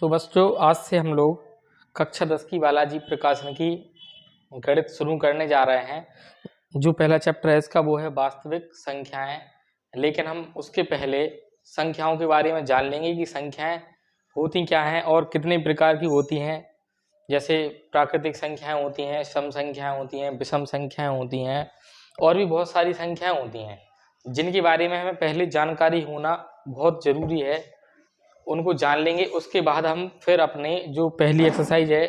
तो बच्चों आज से हम लोग कक्षा 10 की बालाजी प्रकाशन की गणित शुरू करने जा रहे हैं। जो पहला चैप्टर है इसका वो है वास्तविक संख्याएं। लेकिन हम उसके पहले संख्याओं के बारे में जान लेंगे कि संख्याएं होती क्या हैं और कितने प्रकार की होती हैं। जैसे प्राकृतिक संख्याएं होती हैं, सम संख्याएं होती हैं, विषम संख्याएं होती हैं और भी बहुत सारी संख्याएं होती हैं जिनके बारे में हमें पहले जानकारी होना बहुत ज़रूरी है। उनको जान लेंगे, उसके बाद हम फिर अपने जो पहली एक्सरसाइज है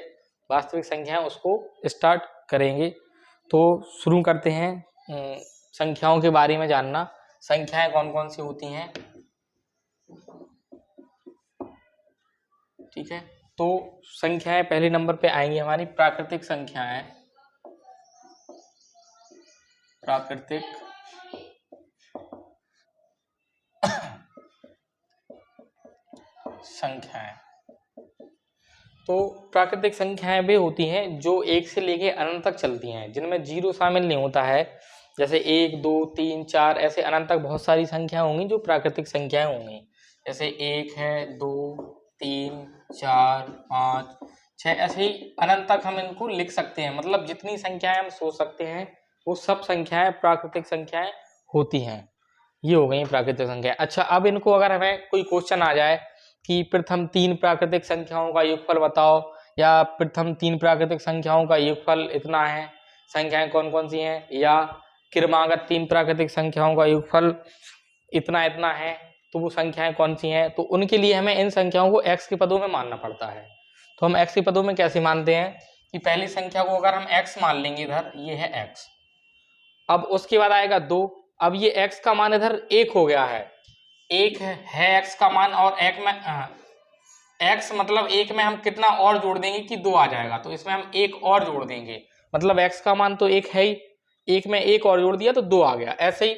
वास्तविक संख्याएं उसको स्टार्ट करेंगे। तो शुरू करते हैं संख्याओं के बारे में जानना। संख्याएं कौन कौन सी होती हैं, ठीक है। तो संख्याएं पहले नंबर पे आएंगी हमारी प्राकृतिक संख्याएं। प्राकृतिक संख्याएं, तो प्राकृतिक संख्याएं वे होती हैं जो एक से लेके अनंत तक चलती हैं, जिनमें जीरो शामिल नहीं होता है। जैसे 1 2 3 4 ऐसे अनंत तक बहुत सारी संख्याएं होंगी जो प्राकृतिक संख्याएं होंगी। जैसे 1 है, 2 3 4 5 6 ऐसे ही अनंत तक हम इनको लिख सकते हैं। मतलब जितनी संख्याएं हम सोच सकते हैं वो सब संख्याएं प्राकृतिक संख्याएं होती हैं। ये हो गई प्राकृतिक संख्या। अच्छा, अब इनको अगर हमें कोई क्वेश्चन आ जाए कि प्रथम 3 प्राकृतिक संख्याओं का योगफल बताओ या प्रथम 3 प्राकृतिक संख्याओं का योगफल इतना है, संख्याएं कौन कौन सी हैं, या क्रमागत 3 प्राकृतिक संख्याओं का योगफल इतना इतना है, तो वो संख्याएं कौन सी हैं। तो उनके लिए हमें इन संख्याओं को x के पदों में मानना पड़ता है। तो हम x के पदों में कैसे मानते हैं कि पहली संख्या को अगर हम x मान लेंगे, इधर ये है x, अब उसके बाद आएगा 2। अब ये x का मान इधर 1 हो गया है, 1 है x का मान, और एक में x मतलब 1 में हम कितना और जोड़ देंगे कि 2 आ जाएगा, तो इसमें हम 1 और जोड़ देंगे। मतलब x का मान तो 1 है ही, 1 में 1 और जोड़ दिया तो 2 आ गया। ऐसे ही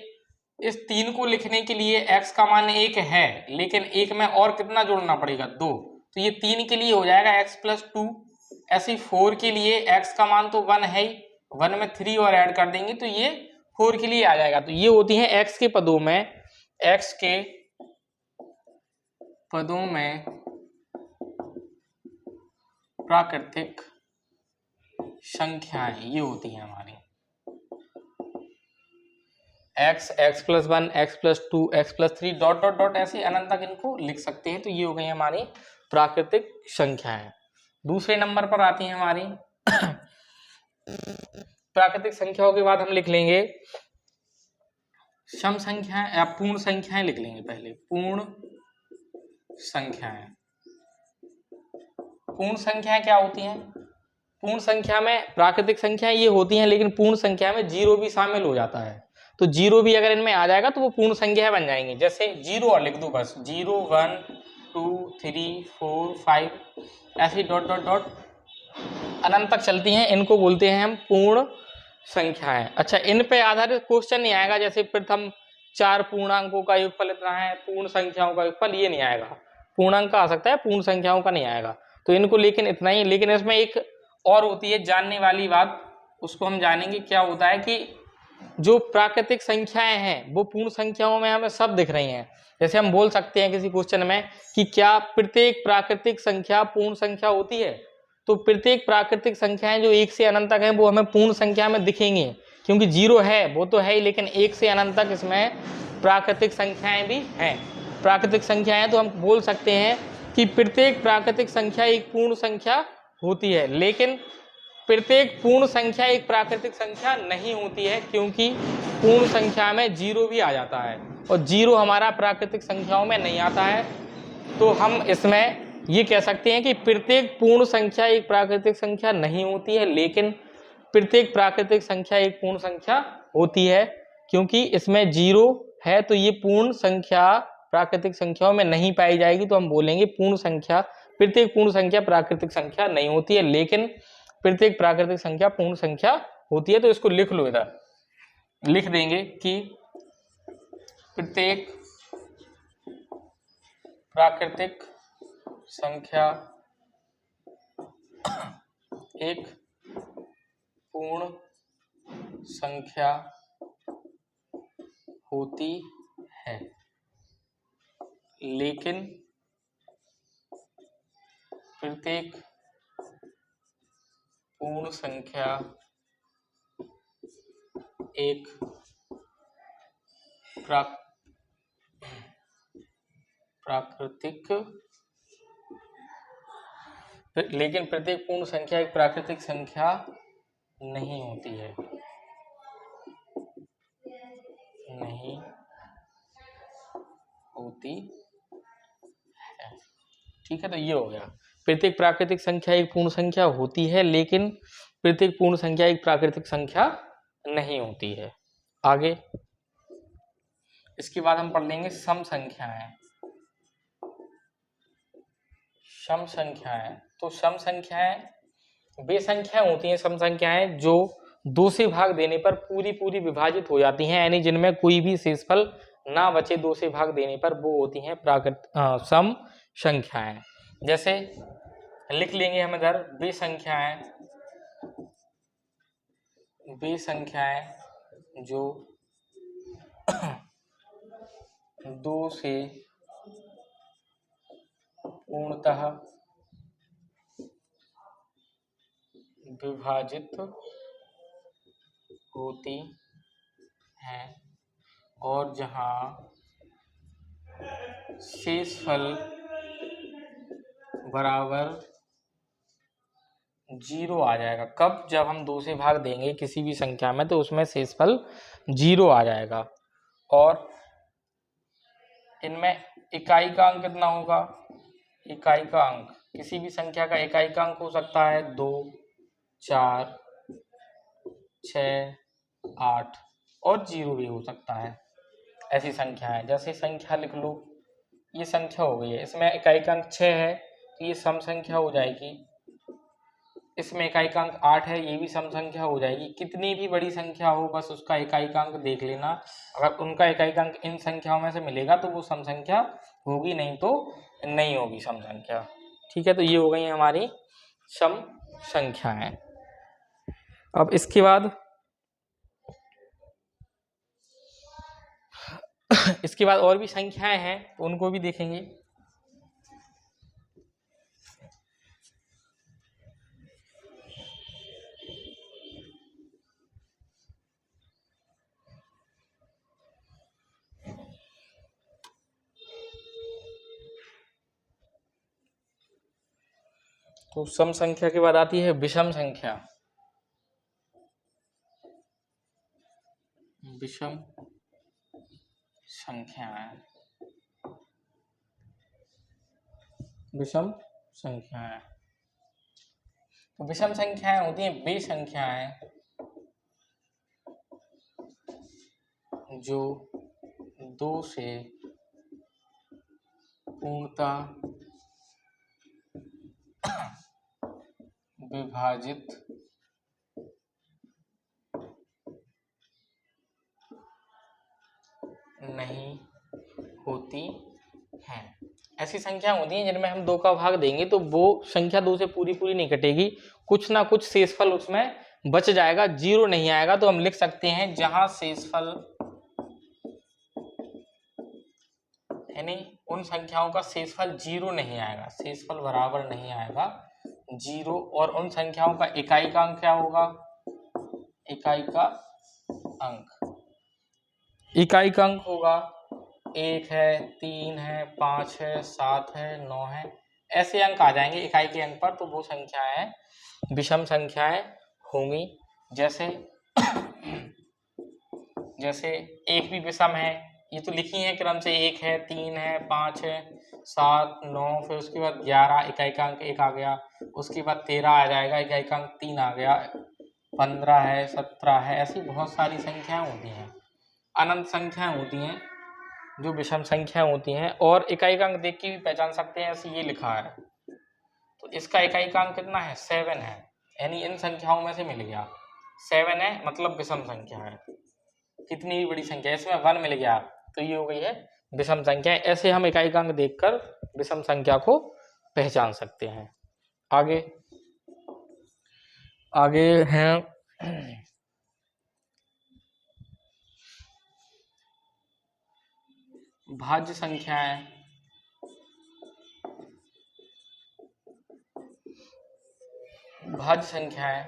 इस 3 को लिखने के लिए x का मान 1 है, लेकिन 1 में और कितना जोड़ना पड़ेगा, 2, तो ये 3 के लिए हो जाएगा x + 2। ऐसे ही 4 के लिए x का मान तो 1 है ही, 1 में 3 और ऐड कर देंगे तो ये 4 के लिए आ जाएगा। तो ये होती है x के पदों में, x के पदों में प्राकृतिक संख्याएं, ये होती हैं हमारी x, x + 1, x + 2, x + 3 dot dot dot ऐसे अनंत तक इनको लिख सकते हैं। तो ये हो गई हमारी प्राकृतिक संख्याएं। दूसरे नंबर पर आती हैं हमारी प्राकृतिक संख्याओं के बाद हम लिख लेंगे सम संख्याएं या पूर्ण संख्याएं लिख लेंगे। पहले पूर्ण संख्याएं। पूर्ण संख्याएं क्या होती हैं? पूर्ण संख्या में प्राकृतिक संख्याएं ये होती हैं, लेकिन पूर्ण संख्या में जीरो भी शामिल हो जाता है। तो जीरो भी अगर इनमें आ जाएगा तो वो पूर्ण संख्या बन जाएंगी। जैसे जीरो और लिख दो बस, 0 1 2 3 4 5 ऐसे डॉट डॉट डॉट अनंत तक चलती हैं, इनको बोलते हैं हम पूर्ण संख्याएं। अच्छा, इन पे आधारित क्वेश्चन नहीं आएगा जैसे प्रथम 4 पूर्णांकों का योगफल इतना है, पूर्ण संख्याओं का योगफल, ये नहीं आएगा। पूर्णांक का आ सकता है, पूर्ण संख्याओं का नहीं आएगा। तो इनको लेकिन इतना ही। लेकिन इसमें एक और होती है जानने वाली बात, उसको हम जानेंगे। क्या होता है कि जो प्राकृतिक संख्याएं हैं वो पूर्ण संख्याओं में हमें सब दिख रही हैं। जैसे हम बोल सकते हैं किसी क्वेश्चन में कि क्या प्रत्येक प्राकृतिक संख्या पूर्ण संख्या होती है, तो प्रत्येक प्राकृतिक संख्याएं जो 1 से अनंत तक हैं वो हमें पूर्ण संख्या में दिखेंगी, क्योंकि जीरो है वो तो है ही, लेकिन 1 से अनंत तक इसमें प्राकृतिक संख्याएं भी हैं। प्राकृतिक संख्याएं तो हम बोल सकते हैं कि प्रत्येक प्राकृतिक संख्या एक पूर्ण संख्या होती है, लेकिन प्रत्येक पूर्ण संख्या एक प्राकृतिक संख्या नहीं होती है, क्योंकि पूर्ण संख्या में जीरो भी आ जाता है और जीरो हमारा प्राकृतिक संख्याओं में नहीं आता है। तो हम इसमें ये कह सकते हैं कि प्रत्येक पूर्ण संख्या एक प्राकृतिक संख्या नहीं होती है, लेकिन प्रत्येक प्राकृतिक संख्या एक पूर्ण संख्या होती है। क्योंकि इसमें जीरो है तो ये पूर्ण संख्या प्राकृतिक संख्याओं में नहीं पाई जाएगी, तो हम बोलेंगे पूर्ण संख्या, प्रत्येक पूर्ण संख्या प्राकृतिक संख्या नहीं होती है, लेकिन प्रत्येक प्राकृतिक संख्या पूर्ण संख्या होती है। तो इसको लिख लो, इधर लिख देंगे कि प्रत्येक प्राकृतिक संख्या एक पूर्ण संख्या होती है, लेकिन प्रत्येक पूर्ण संख्या एक प्राकृतिक, लेकिन प्रत्येक पूर्ण संख्या एक प्राकृतिक संख्या नहीं होती है, नहीं होती है। ठीक है, तो ये हो गया, प्रत्येक प्राकृतिक संख्या एक पूर्ण संख्या होती है, लेकिन प्रत्येक पूर्ण संख्या एक प्राकृतिक संख्या नहीं होती है। आगे इसके बाद हम पढ़ लेंगे सम संख्याएं। सम संख्याएं, तो सम संख्याएं वे संख्याएं होती हैं, सम संख्याएं जो दो से भाग देने पर पूरी पूरी विभाजित हो जाती हैं, यानी जिनमें कोई भी शेषफल ना बचे दो से भाग देने पर, वो होती हैं सम संख्याएं। जैसे लिख लेंगे हम इधर, वे संख्याएं जो दो से पूर्णतः विभाजित होती हैं और जहां शेषफल बराबर 0 आ जाएगा। कब? जब हम दो से भाग देंगे किसी भी संख्या में तो उसमें शेषफल 0 आ जाएगा। और इनमें इकाई का अंक कितना होगा? इकाई का अंक किसी भी संख्या का इकाई का अंक हो सकता है 2, 4, 6, 8 और 0 भी हो सकता है। ऐसी संख्या है, जैसे संख्या लिख लो, ये संख्या हो गई है, इसमें इकाई का अंक 6 है तो ये सम संख्या हो जाएगी। इसमें इकाई का अंक 8 है, ये भी सम संख्या हो जाएगी। कितनी भी बड़ी संख्या हो, बस उसका इकाई का अंक देख लेना। अगर उनका इकाई का अंक इन संख्याओं में से मिलेगा तो वो सम संख्या होगी, नहीं तो नहीं होगी सम संख्या। ठीक है, तो ये हो गई हमारी सम संख्याएं। अब इसके बाद और भी संख्याएं हैं तो उनको भी देखेंगे। तो सम संख्या के बाद आती है विषम संख्या। विषम संख्याएं, विषम संख्याएं, तो विषम संख्याएं होती हैं वे संख्याएं जो दो से पूर्णतः विभाजित नहीं होती हैं। ऐसी संख्या होती हैं जिनमें हम 2 का भाग देंगे तो वो संख्या 2 से पूरी पूरी नहीं कटेगी, कुछ ना कुछ शेषफल उसमें बच जाएगा, 0 नहीं आएगा। तो हम लिख सकते हैं जहां शेषफल, यानी उन संख्याओं का शेषफल 0 नहीं आएगा, शेषफल बराबर नहीं आएगा 0। और उन संख्याओं का इकाई का अंक क्या होगा? इकाई का अंक, इकाई का अंक होगा 1 है, 3 है, 5 है, 7 है, 9 है, ऐसे अंक आ जाएंगे इकाई के अंक पर, तो वो संख्याएं विषम संख्याएं होंगी। जैसे जैसे 1 भी विषम है, ये तो लिखी है क्रम से, 1 है, 3 है, 5 है, 7, 9, फिर उसके बाद 11 इकाई का अंक 1 आ गया, उसके बाद 13 आ जाएगा, इकाई का अंक 3 आ गया, 15 है, 17 है, ऐसी बहुत सारी संख्याएं होती हैं, अनंत संख्याएं होती हैं जो विषम संख्याएं होती हैं। और इकाई का अंक देख के भी पहचान सकते हैं, ऐसे ये लिखा है तो इसका इकाई का अंक कितना है? 7 है, यानी इन संख्याओं में से मिल गया 7 है, मतलब विषम संख्या है। कितनी भी बड़ी संख्या, इसमें 1 मिल गया तो ये हो गई है विषम संख्या। ऐसे हम इकाई का अंक देखकर विषम संख्या को पहचान सकते हैं। आगे हैं भाज्य संख्याएं। भाज्य संख्याएं,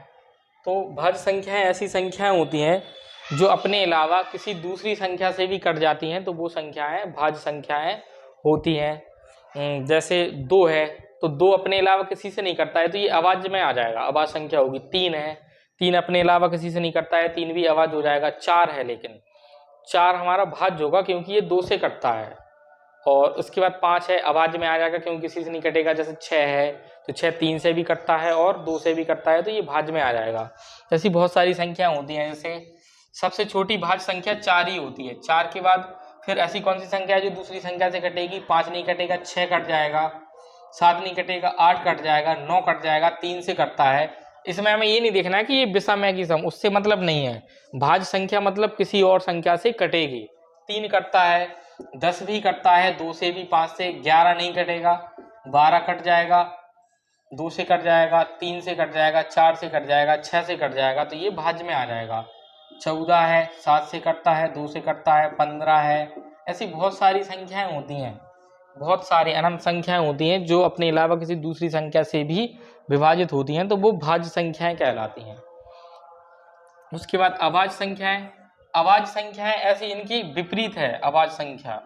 तो भाज्य संख्याएं ऐसी संख्याएं होती हैं जो अपने अलावा किसी दूसरी संख्या से भी कट जाती हैं, तो वो संख्याएं भाज्य संख्याएं होती हैं। जैसे 2 है तो 2 अपने अलावा किसी से नहीं कटता है, तो ये अभाज्य में आ जाएगा, अभाज्य संख्या होगी। 3 है, 3 अपने अलावा किसी से नहीं कटता है, 3 भी अभाज्य हो जाएगा। 4 है, लेकिन 4 हमारा भाज्य होगा क्योंकि ये 2 से कटता है। और उसके बाद 5 है, अभाज्य में आ जाएगा क्योंकि किसी से नहीं कटेगा। जैसे 6 है तो 6 3 से भी कटता है और 2 से भी कटता है, तो ये भाज्य में आ जाएगा। ऐसी बहुत सारी संख्या होती हैं, जैसे सबसे छोटी भाज्य संख्या 4 ही होती है। 4 के बाद फिर ऐसी कौन सी संख्या है जो दूसरी संख्या से कटेगी? 5 नहीं कटेगा, 6 कट जाएगा, 7 नहीं कटेगा, 8 कट जाएगा, 9 कट जाएगा, 3 से कटता है। इसमें हमें ये नहीं देखना है कि ये विषम है कि सम, उससे मतलब नहीं है। भाज्य संख्या मतलब किसी और संख्या से कटेगी। 3 कटता है, 10 भी कटता है, 2 से भी, 5 से। 11 नहीं कटेगा, 12 कट जाएगा, 2 से कट जाएगा, 3 से कट जाएगा, 4 से कट जाएगा, 6 से कट जाएगा, तो ये भाज्य में आ जाएगा। 14 है, 7 से कटता है, 2 से कटता है, 15 है। ऐसी बहुत सारी संख्याएं होती हैं, बहुत सारी अनंत संख्याएं होती हैं जो अपने अलावा किसी दूसरी संख्या से भी विभाजित होती हैं, तो वो भाज्य संख्याएं कहलाती हैं। उसके बाद अभाज्य संख्याएं। अभाज्य संख्याएं ऐसी इनकी विपरीत है। अभाज्य संख्या,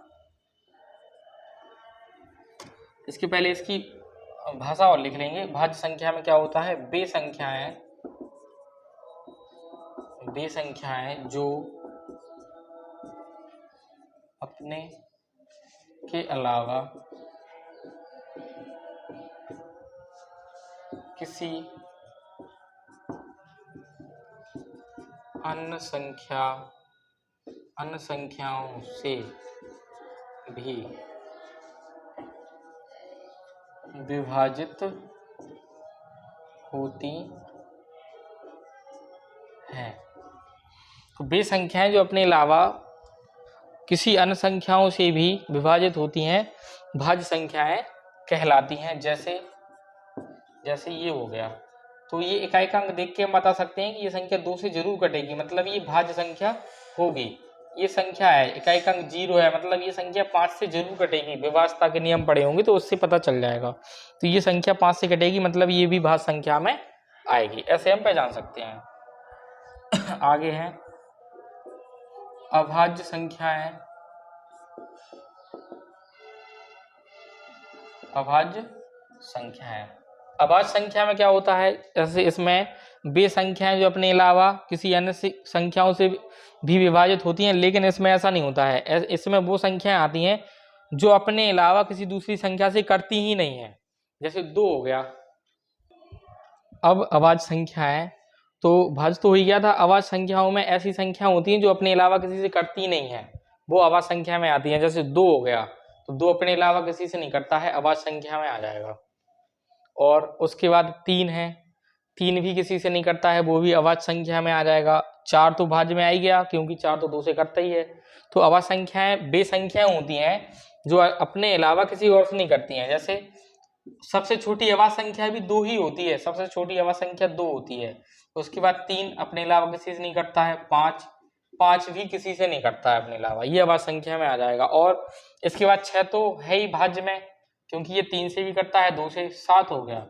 इसके पहले इसकी भाषा और लिख लेंगे। भाज्य संख्या में क्या होता है? वे संख्याएं जो अपने के अलावा किसी अन्य संख्याओं से भी विभाजित होती हैं। तो वे संख्याएं जो अपने अलावा किसी अन्य संख्याओं से भी विभाजित होती हैं भाज्य संख्याएं कहलाती हैं। जैसे ये हो गया, तो ये इकाई का अंक देख के हम बता सकते हैं कि ये संख्या 2 से जरूर कटेगी, मतलब ये भाज्य संख्या होगी। ये संख्या है, इकाई का अंक 0 है, मतलब ये संख्या 5 से जरूर कटेगी। विभाज्यता के नियम पढ़े होंगे तो उससे पता चल जाएगा। तो ये संख्या 5 से कटेगी, मतलब ये भी भाज्य संख्या में आएगी। ऐसे हम पहचान सकते हैं। आगे है अभाज्य संख्याएं। अभाज्य संख्या में क्या होता है? जैसे इसमें वे संख्याएं जो अपने अलावा किसी अन्य संख्याओं से भी विभाजित होती हैं, लेकिन इसमें ऐसा नहीं होता है। इसमें वो संख्याएं आती हैं जो अपने अलावा किसी दूसरी संख्या से कटती ही नहीं है। जैसे 2 हो गया। अब अभाज्य संख्याएं, तो भाज्य तो हो ही गया था। अभाज्य संख्याओं में ऐसी संख्या होती हैं जो अपने अलावा किसी से कटती नहीं है, वो अभाज्य संख्या में आती हैं। जैसे 2 हो गया, तो 2 अपने अलावा किसी से नहीं कटता है, अभाज्य संख्या में आ जाएगा। और उसके बाद 3 है, 3 भी किसी से नहीं कटता है, वो भी अभाज्य संख्या में आ जाएगा। 4 तो भाज्य में आ ही गया क्योंकि 4 तो 2 से कटता ही है। तो अभाज्य संख्याएं वे संख्याएं होती हैं जो अपने अलावा किसी और से नहीं कटती हैं। जैसे सबसे छोटी अभाज्य संख्या भी 2 ही होती है, सबसे छोटी अभाज्य संख्या 2 होती है। उसके बाद 3 अपने अलावा किसी से नहीं कटता है, 5 भी किसी से नहीं कटता है अपने अलावा, ये अभाज्य संख्या में आ जाएगा। और इसके बाद 6 तो है ही भाज्य में क्योंकि ये 3 से भी कटता है, 2 से। 7 हो गया,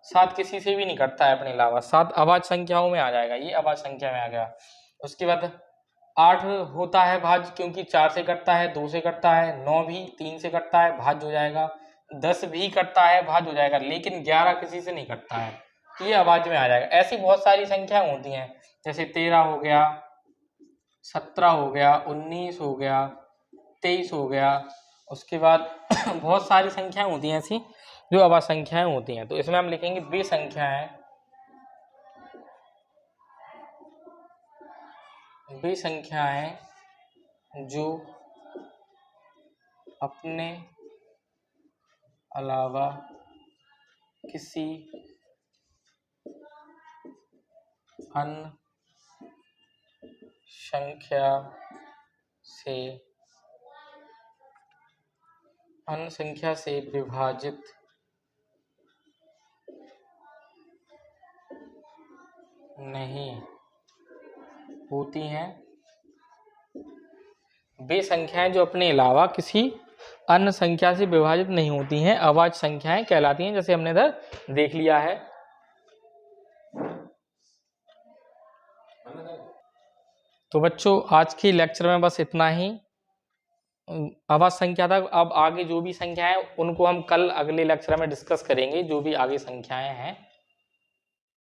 7 किसी से भी नहीं कटता है अपने अलावा, 7 अभाज्य संख्याओं में आ जाएगा, ये अभाज्य संख्या में आ गया। उसके बाद 8 होता है भाज्य क्योंकि 4 से कटता है, 2 से कटता है। 9 भी 3 से कटता है, भाज्य हो जाएगा। 10 भी कटता है, भाज्य हो जाएगा, लेकिन 11 किसी से नहीं कटता है, ये अभाज्य में आ जाएगा। ऐसी बहुत सारी संख्याएं होती हैं, जैसे 13 हो गया, 17 हो गया, 19 हो गया, 23 हो गया। उसके बाद बहुत सारी संख्याएं होती हैं ऐसी जो अभाज्य संख्याएं होती हैं। तो इसमें हम लिखेंगे वे संख्याएं जो अपने अलावा किसी अन्य संख्या से विभाजित नहीं होती हैं। वे संख्याएं जो अपने अलावा किसी अन्य संख्या से विभाजित नहीं होती हैं, अभाज्य संख्याएं कहलाती हैं। जैसे हमने इधर देख लिया है। तो बच्चों आज के लेक्चर में बस इतना ही। अवश्य संख्या था, अब आगे जो भी संख्या है उनको हम कल अगले लेक्चर में डिस्कस करेंगे, जो भी आगे संख्याएं हैं।